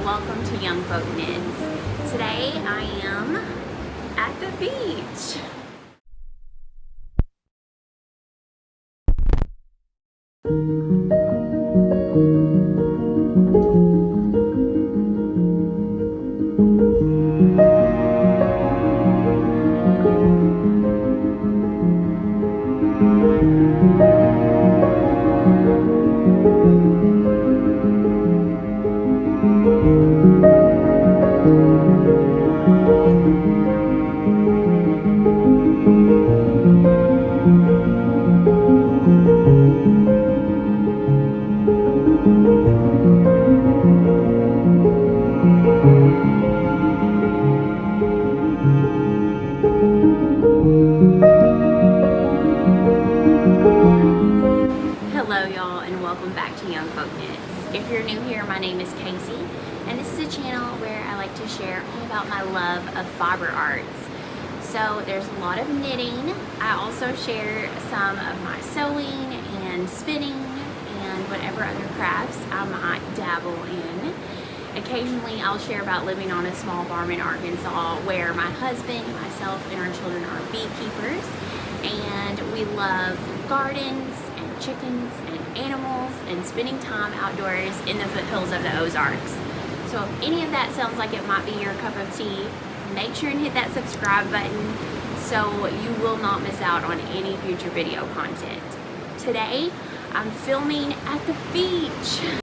welcome to YoungFolk Knits. Today I am at the beach. Hello y'all, and welcome back to YoungFolk Knits. If you're new here, my name is Casey, and this is a channel where I like to share all about my love of fiber arts. So there's a lot of knitting. I also share some of my sewing and spinning and whatever other crafts I might dabble in. Occasionally I'll share about living on a small farm in Arkansas where my husband, myself, and our children are beekeepers, and we love gardens and chickens and animals and spending time outdoors in the foothills of the Ozarks. So if any of that sounds like it might be your cup of tea, make sure and hit that subscribe button so you will not miss out on any future video content. Today I'm filming at the beach.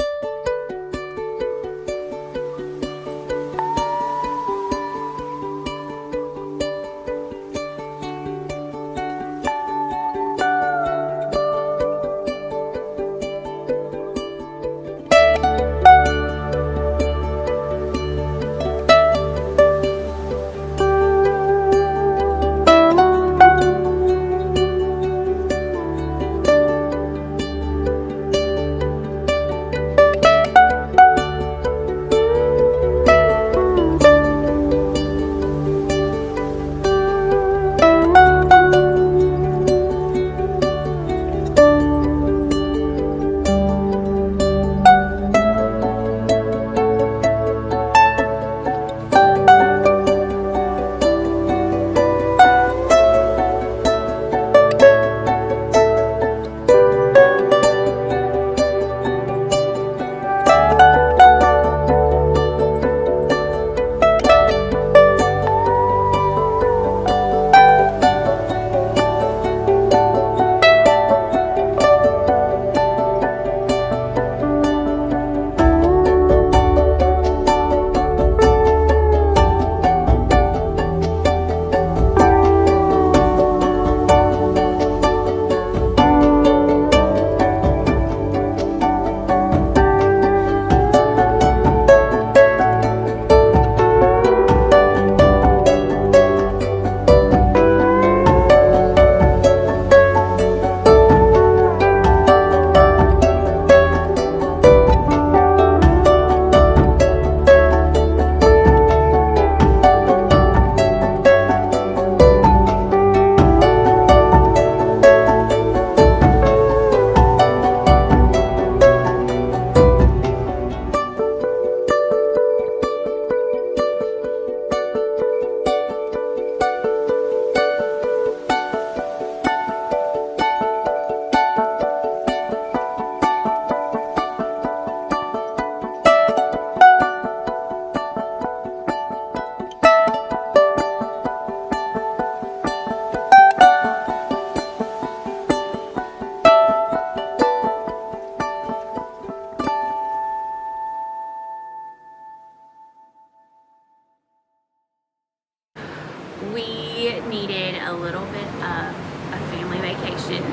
We needed a little bit of a family vacation,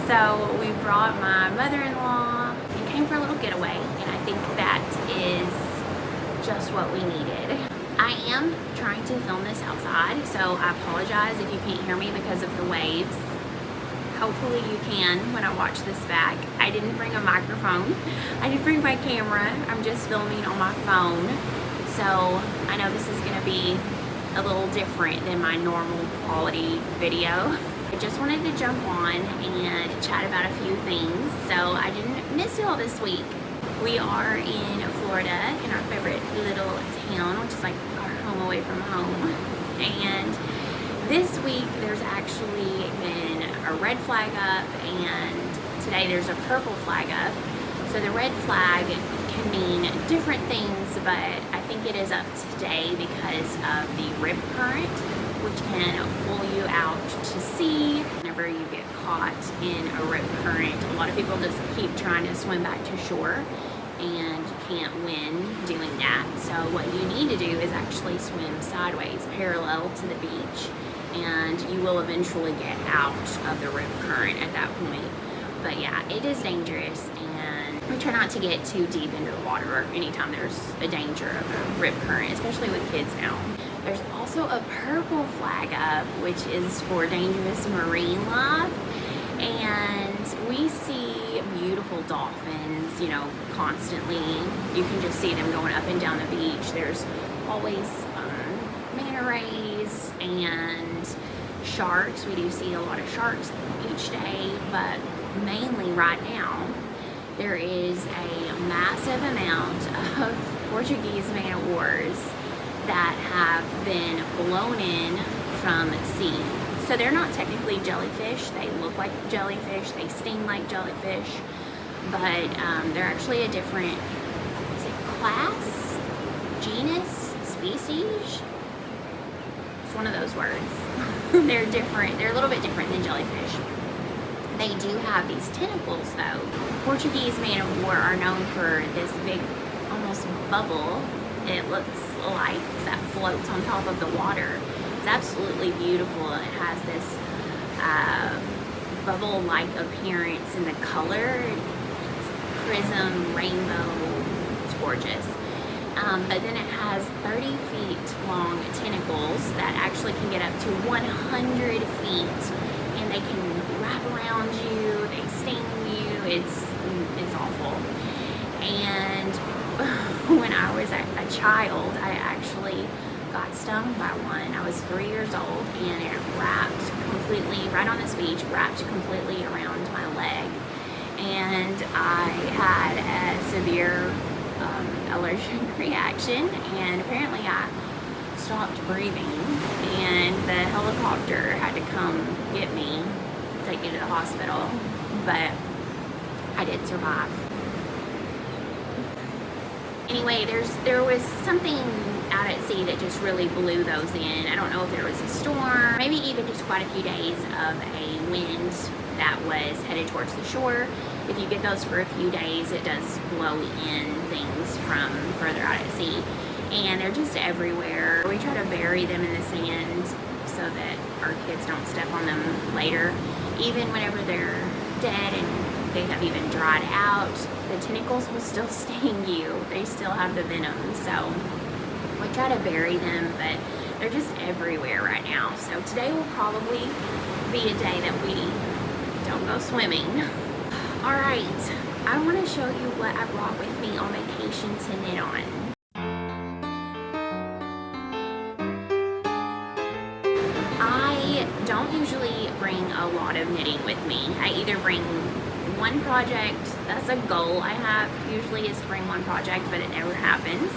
so we brought my mother-in-law and came for a little getaway, and I think that is just what we needed. I am trying to film this outside, so I apologize if you can't hear me because of the waves. Hopefully you can when I watch this back. I didn't bring a microphone. I did bring my camera. I'm just filming on my phone, so I know this is going to be a little different than my normal quality video. I just wanted to jump on and chat about a few things, so I didn't miss y'all this week. We are in Florida, in our favorite little town, which is like our home away from home. And this week there's actually been a red flag up, and today there's a purple flag up. So the red flag can mean different things, but I think it is up today because of the rip current, which can pull you out to sea. Whenever you get caught in a rip current, a lot of people just keep trying to swim back to shore, and you can't win doing that. So what you need to do is actually swim sideways, parallel to the beach, and you will eventually get out of the rip current at that point. But yeah, it is dangerous, and we try not to get too deep into the water anytime there's a danger of a rip current, especially with kids now. There's also a purple flag up, which is for dangerous marine life, and we see beautiful dolphins, you know, constantly. You can just see them going up and down the beach. There's always manta rays and sharks. We do see a lot of sharks each day, but mainly right now there is a massive amount of Portuguese man o' wars that have been blown in from sea. So they're not technically jellyfish. They look like jellyfish, they sting like jellyfish, but they're actually a different, is it class, genus, species? It's one of those words. They're different, they're a little bit different than jellyfish. They do have these tentacles though. Portuguese man o' war are known for this big, almost bubble, it looks like, that floats on top of the water. It's absolutely beautiful. It has this bubble-like appearance in the color. It's prism, rainbow, it's gorgeous. But then it has 30 feet long tentacles that actually can get up to 100 feet, and they can wrap around you, they sting you, it's awful. And when I was a child, I actually got stung by one. I was 3 years old, and it wrapped completely, right on this beach, wrapped completely around my leg. And I had a severe allergic reaction, and apparently I stopped breathing, and the helicopter had to come get me, take me to the hospital, but I did survive. Anyway, there was something out at sea that just really blew those in. I don't know if there was a storm, maybe even just quite a few days of a wind that was headed towards the shore. If you get those for a few days, it does blow in things from further out at sea. And they're just everywhere. We try to bury them in the sand so that our kids don't step on them later. Even whenever they're dead and they have even dried out, the tentacles will still sting you. They still have the venom. So we try to bury them, but they're just everywhere right now. So today will probably be a day that we don't go swimming. All right, I want to show you what I brought with me on vacation to knit on. I don't usually bring a lot of knitting with me. I either bring one project, that's a goal I have usually, is to bring one project, but it never happens.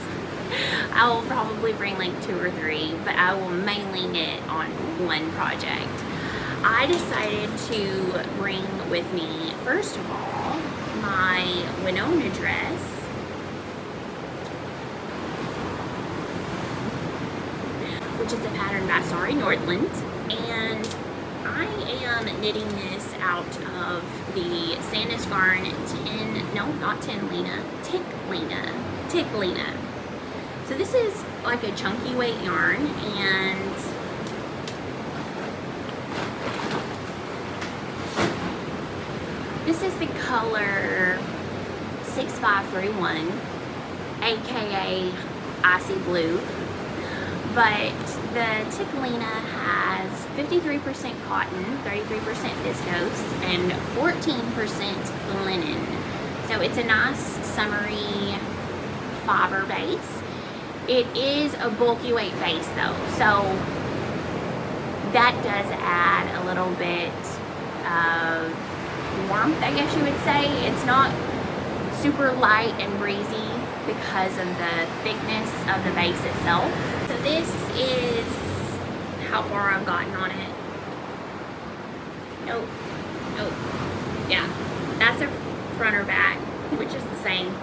I will probably bring like 2 or 3, but I will mainly knit on one project. I decided to bring with me, first of all, my Winona dress, which is a pattern by Sorry Nordland, and I am knitting this out of the Sandnes garn Tykk Lena. So this is like a chunky weight yarn, and this is the color 6531, aka Icy Blue. But the Tykk Lena has 53% cotton, 33% viscose, and 14% linen. So it's a nice summery fiber base. It is a bulky weight base though, so that does add a little bit of warmth, I guess you would say. It's not super light and breezy because of the thickness of the base itself. So this is how far I've gotten on it. Nope. Yeah, that's the front or back, which is the same.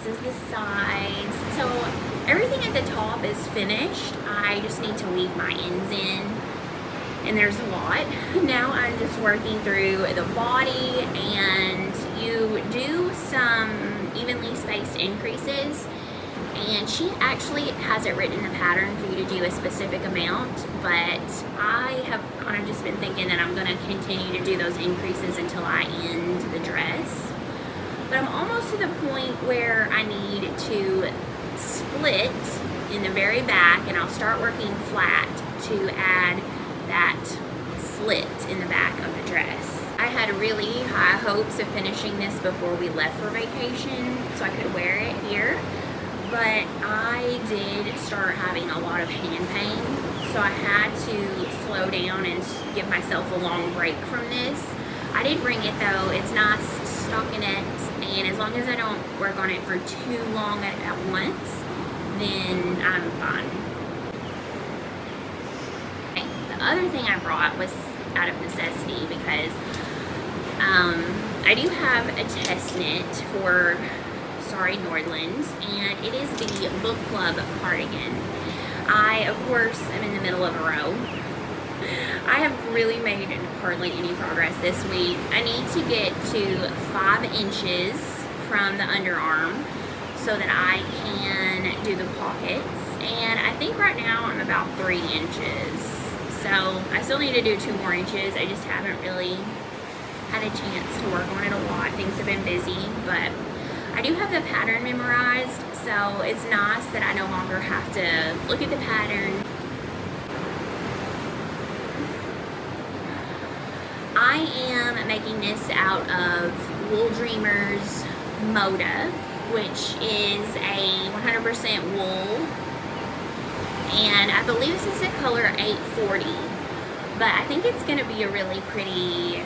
This is the sides. So everything at the top is finished. I just need to weave my ends in, and there's a lot. Now I'm just working through the body, and you do some evenly spaced increases, and she actually has it written in the pattern for you to do a specific amount, but I have kind of just been thinking that I'm going to continue to do those increases until I end the dress. But I'm almost to the point where I need to split in the very back, and I'll start working flat to add that slit in the back of the dress. I had really high hopes of finishing this before we left for vacation so I could wear it here, but I did start having a lot of hand pain, so I had to slow down and give myself a long break from this. I did bring it though. It's nice stockinette, and as long as I don't work on it for too long at once, then I'm fine. Okay. The other thing I brought was out of necessity because I do have a test knit for Nordlands, and it is the Book Club Cardigan. I, of course, am in the middle of a row. I have really made hardly any progress this week. I need to get to 5 inches from the underarm so that I can do the pockets, and I think right now I'm about 3 inches. So I still need to do 2 more inches. I just haven't really had a chance to work on it a lot. Things have been busy, but I do have the pattern memorized, so it's nice that I no longer have to look at the pattern. I am making this out of Wooldreamers Mota, which is a 100% wool, and I believe this is the color 840, but I think it's going to be a really pretty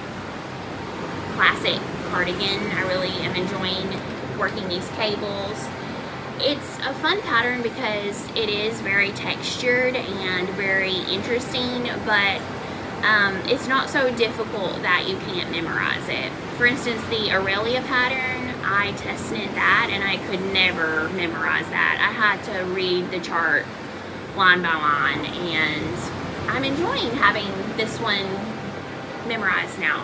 classic cardigan. I really am enjoying working these cables. It's a fun pattern because it is very textured and very interesting, but it's not so difficult that you can't memorize it. For instance, the Aurelia pattern, I test knit that and I could never memorize that. I had to read the chart line by line, and I'm enjoying having this one memorized now.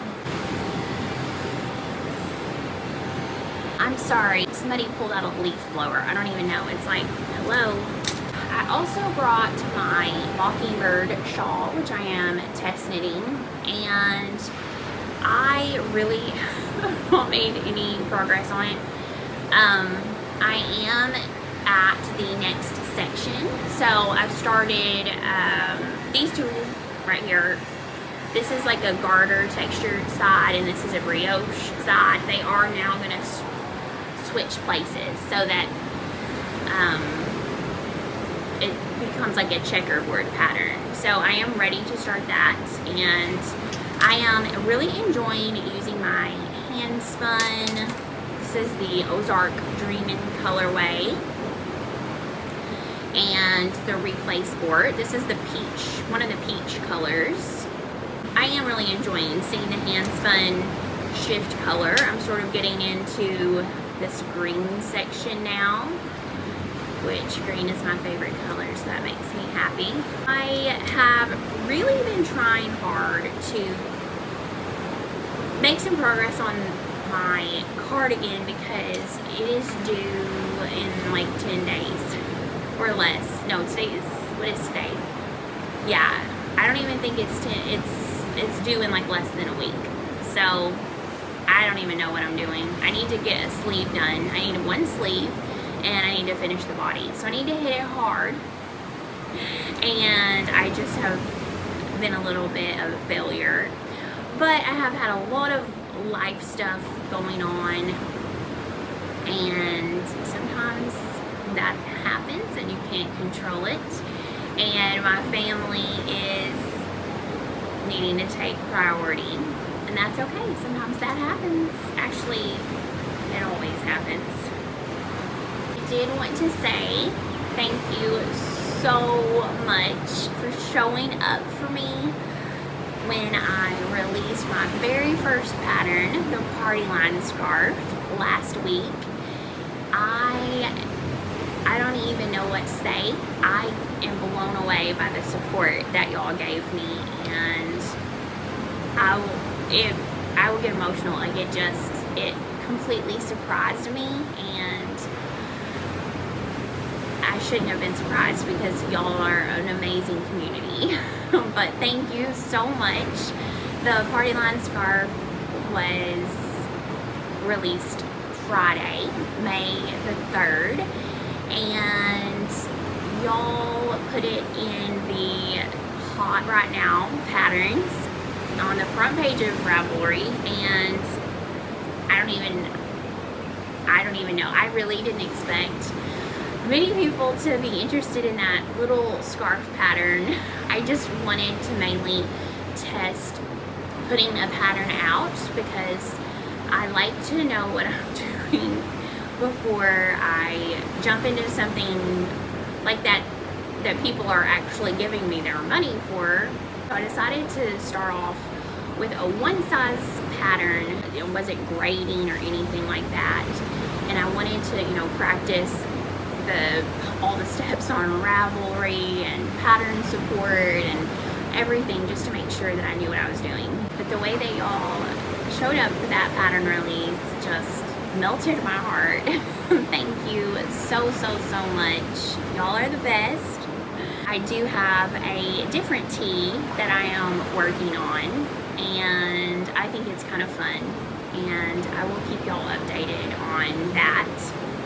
I'm sorry, somebody pulled out a leaf blower. I don't even know. It's like, hello. I also brought my Mockingbird shawl, which I am test knitting, and I really haven't made any progress on it. I am at the next section, so I've started these two right here. This is like a garter textured side, and this is a brioche side. They are now going to switch places so that it becomes like a checkerboard pattern. So I am ready to start that, and I am really enjoying using my hand spun. This is the Ozark Dreamin' colorway, and the replay sport. This is the peach, one of the peach colors. I am really enjoying seeing the hand spun shift color. I'm sort of getting into this green section now, which green is my favorite color, so that makes me happy. I have really been trying hard to make some progress on my cardigan because it is due in like 10 days or less. No, today is, what is today? Yeah, I don't even think it's 10, it's due in like less than a week. So I don't even know what I'm doing. I need to get a sleeve done. I need one sleeve, and I need to finish the body. So I need to hit it hard, and I just have been a little bit of a failure. But I have had a lot of life stuff going on, and sometimes that happens and you can't control it. And my family is needing to take priority, and that's okay. Sometimes that happens. Actually, It always happens. I did want to say thank you so much for showing up for me when I released my very first pattern, the party line scarf, last week. I don't even know what to say. I am blown away by the support that y'all gave me, and I will get emotional. Like, it completely surprised me, and I shouldn't have been surprised because y'all are an amazing community. But thank you so much. The party line scarf was released Friday, May the 3rd, and y'all put it in the hot right now patterns on the front page of Ravelry, and I don't even know. I really didn't expect many people to be interested in that little scarf pattern. I just wanted to mainly test putting a pattern out because I like to know what I'm doing before I jump into something like that people are actually giving me their money for. So I decided to start off with a one size pattern. It wasn't grading or anything like that, and I wanted to, practice all the steps on Ravelry and pattern support and everything, just to make sure that I knew what I was doing. But the way that y'all showed up for that pattern release just melted my heart. Thank you so much. Y'all are the best. I do have a different tee that I am working on, and I think it's kind of fun, and I will keep y'all updated on that.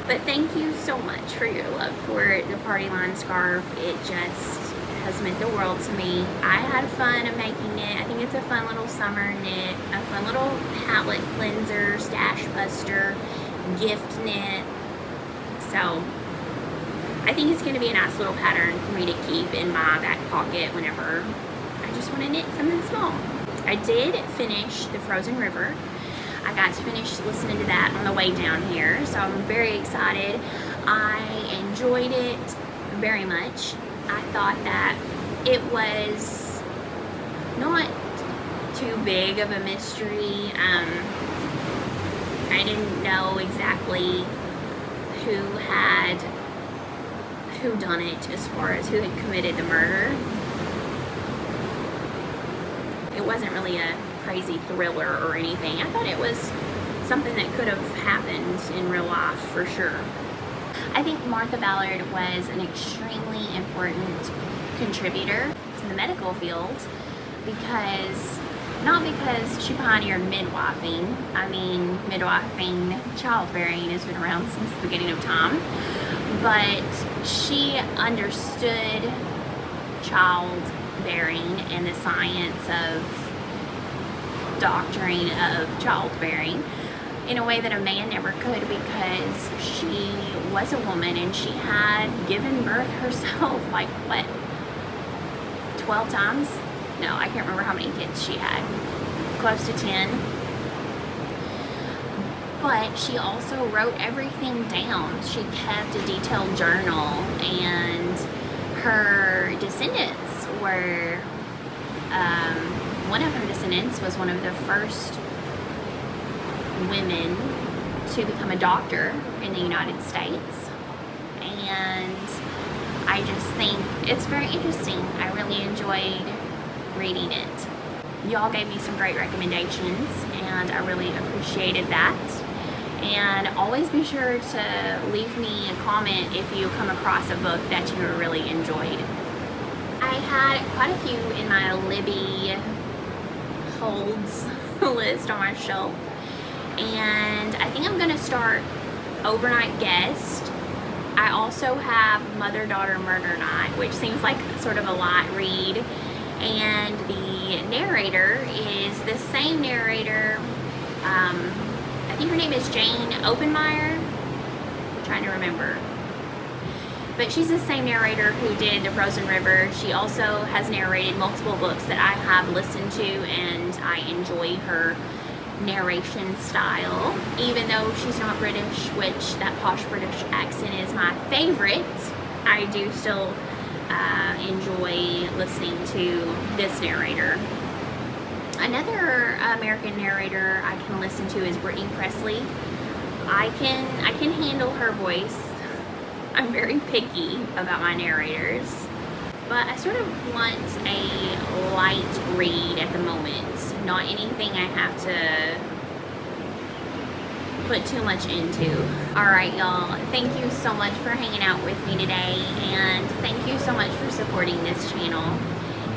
But thank you so much for your love for the party line scarf. It just has meant the world to me. I had fun making it. I think it's a fun little summer knit, a fun little palette cleanser, stash buster, gift knit. So I think it's going to be a nice little pattern for me to keep in my back pocket whenever I just want to knit something small. I did finish the Frozen River. I got to finish listening to that on the way down here, so I'm very excited. I enjoyed it very much. I thought that it was not too big of a mystery. I didn't know exactly who done it, as far as who had committed the murder. It wasn't really a crazy thriller or anything. I thought it was something that could have happened in real life for sure. I think Martha Ballard was an extremely important contributor to the medical field not because she pioneered midwifing. I mean, midwifing, childbearing has been around since the beginning of time, but she understood childbearing and the science of doctoring of childbearing in a way that a man never could, because she was a woman and she had given birth herself, like, what, 12 times? No, I can't remember how many kids she had. Close to 10. But she also wrote everything down. She kept a detailed journal, and her descendants were, one of her descendants was one of the first women to become a doctor in the United States. And I just think it's very interesting. I really enjoyed reading it. Y'all gave me some great recommendations, and I really appreciated that. And always be sure to leave me a comment if you come across a book that you really enjoyed. I had quite a few in my Libby holds list on my shelf, and I think I'm gonna start Overnight Guest. I also have Mother Daughter Murder Night, which seems like sort of a light read, and the narrator is the same narrator. I think her name is Jane Openmeyer. I'm trying to remember. But she's the same narrator who did The Frozen River. She also has narrated multiple books that I have listened to, and I enjoy her narration style. Even though she's not British, which that posh British accent is my favorite, I do still enjoy listening to this narrator. Another American narrator I can listen to is Brittany Presley. I can handle her voice. I'm very picky about my narrators, but I sort of want a light read at the moment, not anything I have to put too much into. Alright y'all, thank you so much for hanging out with me today, and thank you so much for supporting this channel.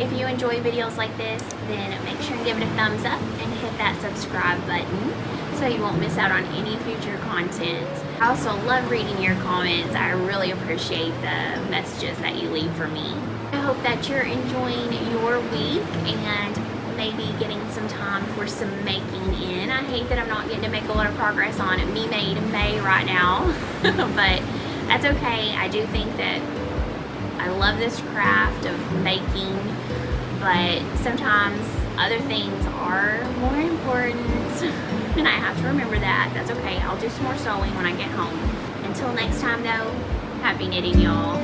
If you enjoy videos like this, then make sure and give it a thumbs up and hit that subscribe button so you won't miss out on any future content. I also love reading your comments. I really appreciate the messages that you leave for me. I hope that you're enjoying your week and maybe getting some time for some making in. I hate that I'm not getting to make a lot of progress on Me Made in May right now, but that's okay. I do think that I love this craft of making, but sometimes other things are more important, and I have to remember that. That's okay. I'll do some more sewing when I get home. Until next time though, happy knitting y'all.